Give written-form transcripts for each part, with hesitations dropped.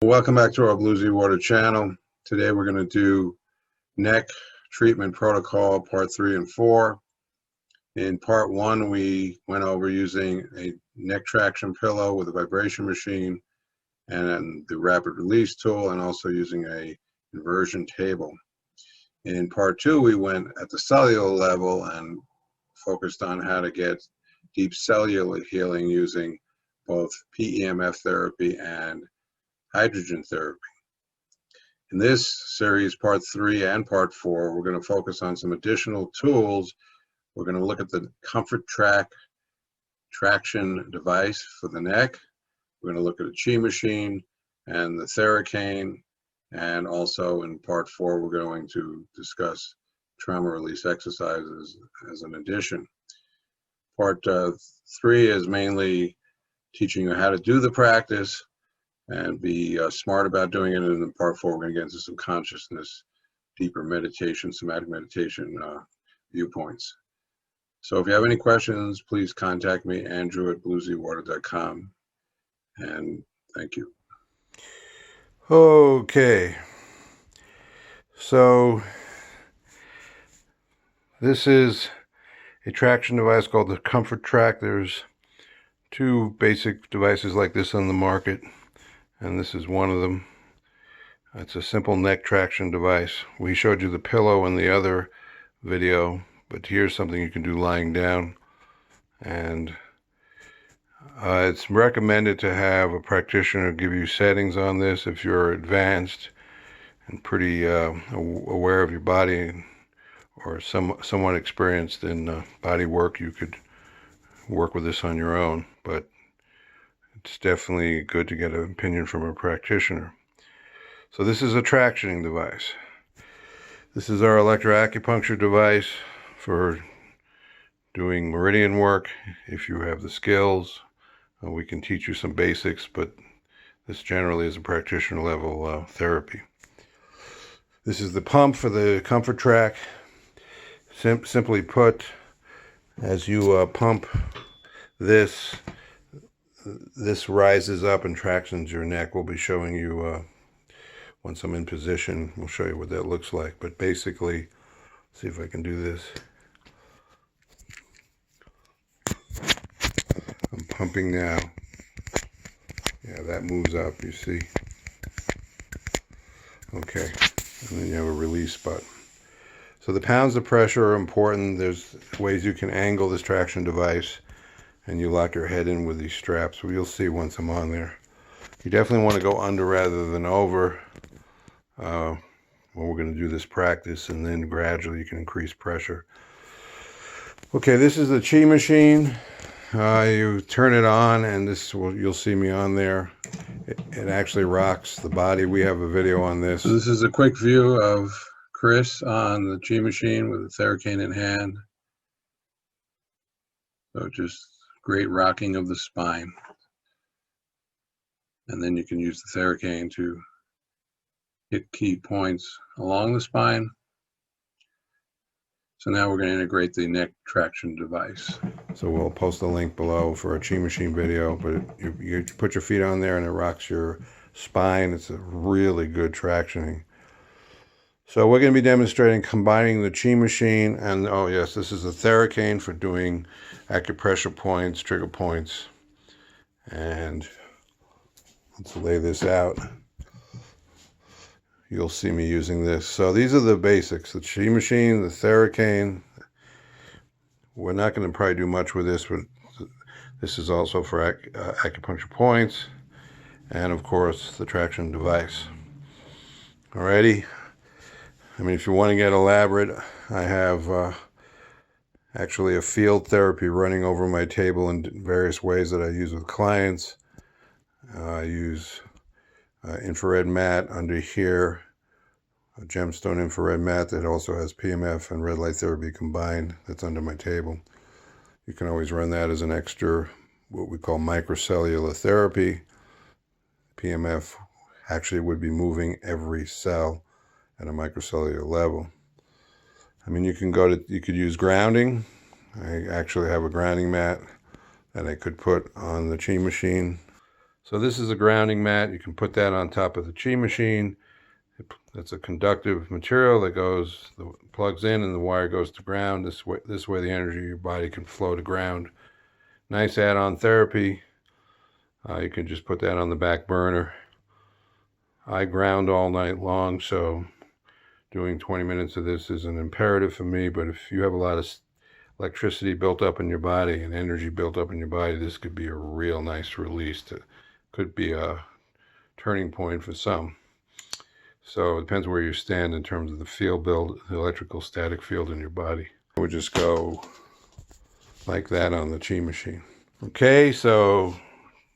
welcome back to our Blue Z Water channel. Today we're going to do neck treatment protocol part 3 and 4. In part 1 we went over using a neck traction pillow with a vibration machine and the rapid release tool, and also using a inversion table. In part 2 we went at the cellular level and focused on how to get deep cellular healing using both PEMF therapy and hydrogen therapy. In this series, part 3 and part 4, we're going to focus on some additional tools. We're going to look at the Comfortrac Traction Device for the neck. We're going to look at a chi machine and the Theracane, and also in part 4 we're going to discuss trauma release exercises as an addition. Part 3 is mainly teaching you how to do the practice and be smart about doing it. And in part 4, we're going to get into some consciousness, deeper meditation, somatic meditation viewpoints. So if you have any questions, please contact me, andrew@bluezewater.com. And thank you. Okay. So this is a traction device called the Comfortrac. There's 2 basic devices like this on the market, and this is one of them. It's a simple neck traction device. We showed you the pillow in the other video, but here's something you can do lying down. And it's recommended to have a practitioner give you settings on this if you're advanced and pretty aware of your body, or somewhat experienced in body work. You could work with this on your own, but it's definitely good to get an opinion from a practitioner. So this is a tractioning device. This is our electroacupuncture device for doing meridian work. If you have the skills, we can teach you some basics, but this generally is a practitioner level therapy. This is the pump for the Comfortrac. Simply put, as you pump this rises up and tractions your neck. We'll be showing you once I'm in position. We'll show you what that looks like. But basically, see if I can do this. I'm pumping now. Yeah, that moves up, you see. Okay, and then you have a release button. So the pounds of pressure are important. There's ways you can angle this traction device, and you lock your head in with these straps. You'll see once I'm on there. You definitely want to go under rather than over when we're going to do this practice, and then gradually you can increase pressure. Okay, this is the chi machine. You turn it on, and you'll see me on there. It actually rocks the body. We have a video on this. So this is a quick view of Chris on the chi machine with the Theracane in hand. So just great rocking of the spine. And then you can use the Theracane to hit key points along the spine. So now we're going to integrate the neck traction device. So we'll post a link below for a chi machine video, but you put your feet on there and it rocks your spine. It's a really good tractioning. So we're going to be demonstrating combining the chi machine and, oh yes, this is the Theracane for doing acupressure points, trigger points. And let's lay this out. You'll see me using this. So these are the basics: the chi machine, the Theracane. We're not going to probably do much with this, but this is also for acupuncture points, and of course the traction device. Alrighty. I mean, if you want to get elaborate, I have actually a field therapy running over my table in various ways that I use with clients. I use infrared mat under here, a gemstone infrared mat that also has PMF and red light therapy combined. That's under my table. You can always run that as an extra, what we call microcellular therapy. PMF actually would be moving every cell at a microcellular level. I mean, you could use grounding. I actually have a grounding mat that I could put on the chi machine. So this is a grounding mat. You can put that on top of the chi machine. That's a conductive material that plugs in, and the wire goes to ground. This way the energy of your body can flow to ground. Nice add-on therapy. You can just put that on the back burner. I ground all night long, so doing 20 minutes of this is an imperative for me. But if you have a lot of electricity built up in your body and energy built up in your body, this could be a real nice release. Could be a turning point for some. So it depends where you stand in terms of the field build, the electrical static field in your body. I would just go like that on the chi machine. Okay, so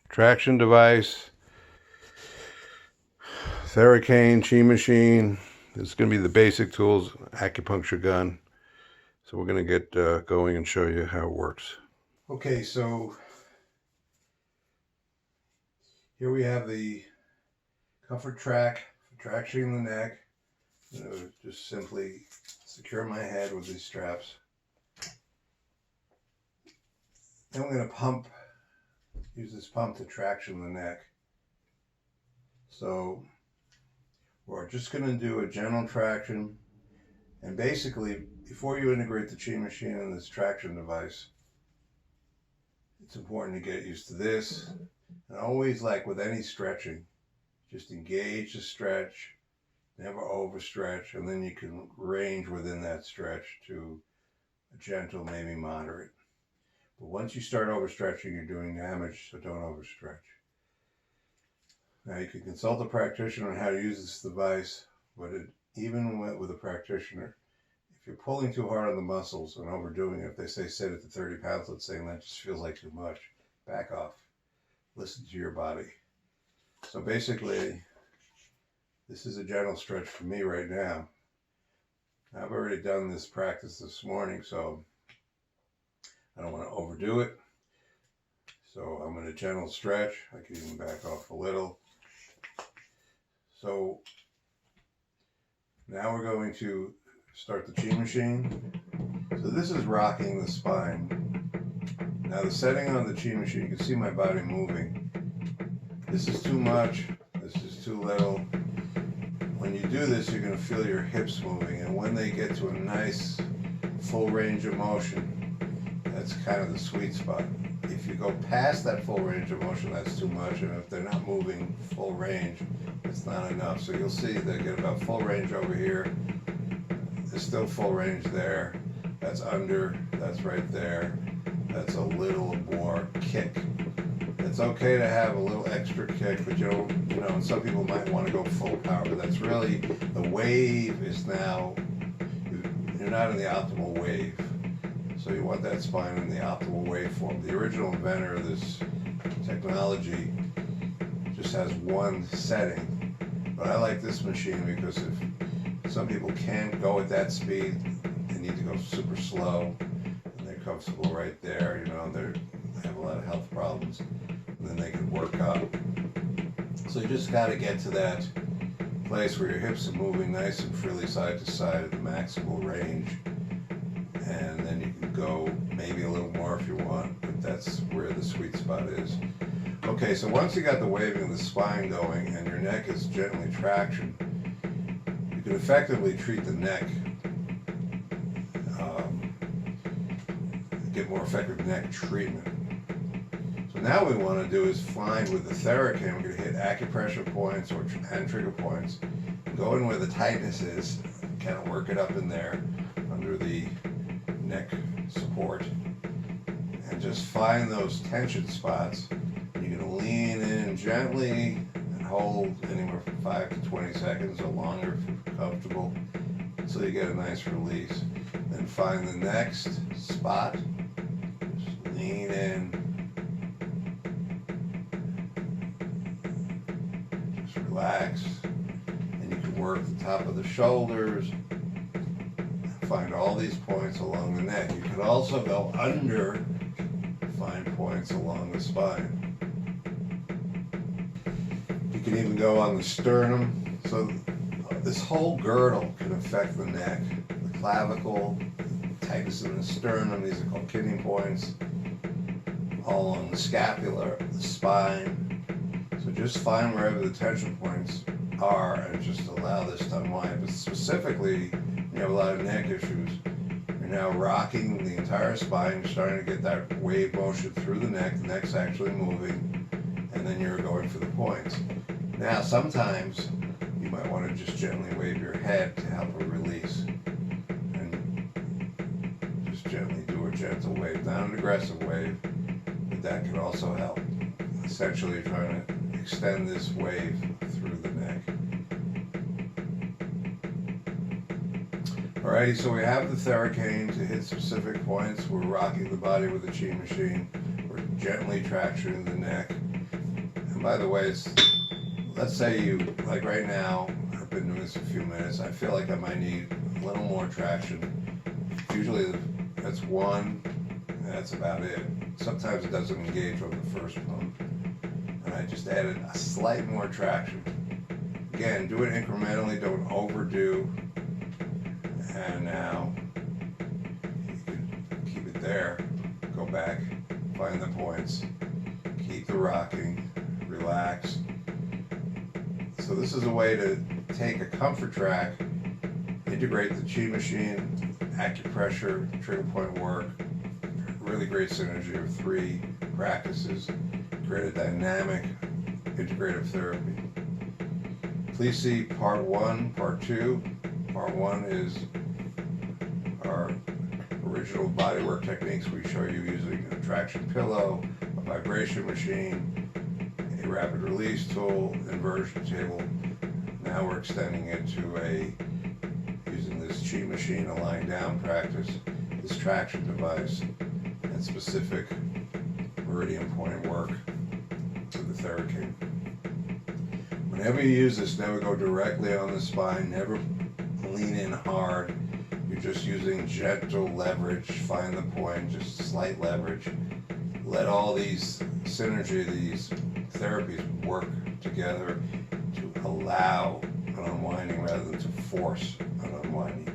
traction device, Theracane, chi machine. This is going to be the basic tools, acupuncture gun. So we're going to get going and show you how it works. Okay, so here we have the Comfortrac for tractioning the neck. I'm going to just simply secure my head with these straps. Then we're going to use this pump to traction the neck. So we're just going to do a gentle traction. And basically, before you integrate the chi machine and this traction device, it's important to get used to this. And always, like with any stretching, just engage the stretch, never overstretch, and then you can range within that stretch to a gentle, maybe moderate. But once you start overstretching, you're doing damage, so don't overstretch. Now you can consult a practitioner on how to use this device, but even with a practitioner, if you're pulling too hard on the muscles and overdoing it, if they say set it to 30 pounds, let's say, and that just feels like too much, back off. Listen to your body. So basically, this is a gentle stretch for me right now. I've already done this practice this morning, so I don't want to overdo it. So I'm going to gentle stretch. I can even back off a little. So now we're going to start the chi machine. So this is rocking the spine. Now the setting on the chi machine, you can see my body moving. This is too much, this is too little. When you do this, you're going to feel your hips moving, and when they get to a nice full range of motion, that's kind of the sweet spot. If you go past that full range of motion, that's too much, and if they're not moving full range, it's not enough. So you'll see they get about full range over here. There's still full range there. That's under, that's right there. That's a little more kick. It's okay to have a little extra kick, but you know, and some people might want to go full power, but that's really, the wave is now, you're not in the optimal wave. So you want that spine in the optimal waveform. The original inventor of this technology just has one setting, but I like this machine because if some people can't go at that speed, they need to go super slow, and they're comfortable right there, you know, they have a lot of health problems, and then they can work up. So you just got to get to that place where your hips are moving nice and freely side to side at the maximal range, and then you can go maybe a little more if you want, but that's where the sweet spot is. Okay, so once you got the waving of the spine going and your neck is gently traction, you can effectively treat the neck, get more effective neck treatment. So now what we want to do is find with the Theracane, we're going to hit acupressure points and trigger points, go in where the tightness is, kind of work it up in there under the neck support, and just find those tension spots. You're going to lean in gently and hold anywhere from 5 to 20 seconds or longer if you're comfortable, until you get a nice release. Then find the next spot, just lean in, just relax, and you can work the top of the shoulders, find all these points along the neck. You could also go under, find points along the spine. You can even go on the sternum. So this whole girdle can affect the neck. The clavicle, tightness in the sternum, these are called kidney points, all along the scapula, the spine. just find wherever the tension points are and just allow this to unwind. But specifically, you have a lot of neck issues. You're now rocking the entire spine. You're starting to get that wave motion through the neck. The neck's actually moving, and then you're going for the points. Now, sometimes you might want to just gently wave your head to help a release. And just gently do a gentle wave, not an aggressive wave, but that can also help. Essentially, you're trying to extend this wave through the neck. Alrighty, so we have the Theracane to hit specific points. We're rocking the body with the chi machine. We're gently tractioning the neck. And by the way, let's say you, like right now, I've been doing this a few minutes, I feel like I might need a little more traction. Usually that's one, and that's about it. Sometimes it doesn't engage on the first pump. And I just added a slight more traction. Again, do it incrementally, don't overdo. And now you can keep it there, go back, find the points, keep the rocking, relax. So this is a way to take a Comfortrac, integrate the chi machine, acupressure, trigger point work, really great synergy of 3 practices, create a dynamic integrative therapy. Please see part 1, part 2. Part 1 is our original bodywork techniques. We show you using a traction pillow, a vibration machine, a rapid release tool, inversion table. Now we're extending it to using this chi machine, a lying down practice, this traction device, and specific meridian point work with the Theracane. Whenever you use this, never go directly on the spine, never lean in hard. You're just using gentle leverage, find the point, just slight leverage. Let all these synergy, these therapies work together to allow an unwinding rather than to force an unwinding.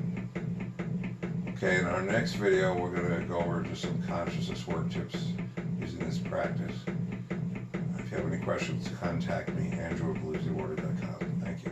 Okay, in our next video, we're going to go over just some consciousness work tips using this practice. If you have any questions, contact me, Andrew@bluesywater.com. Thank you.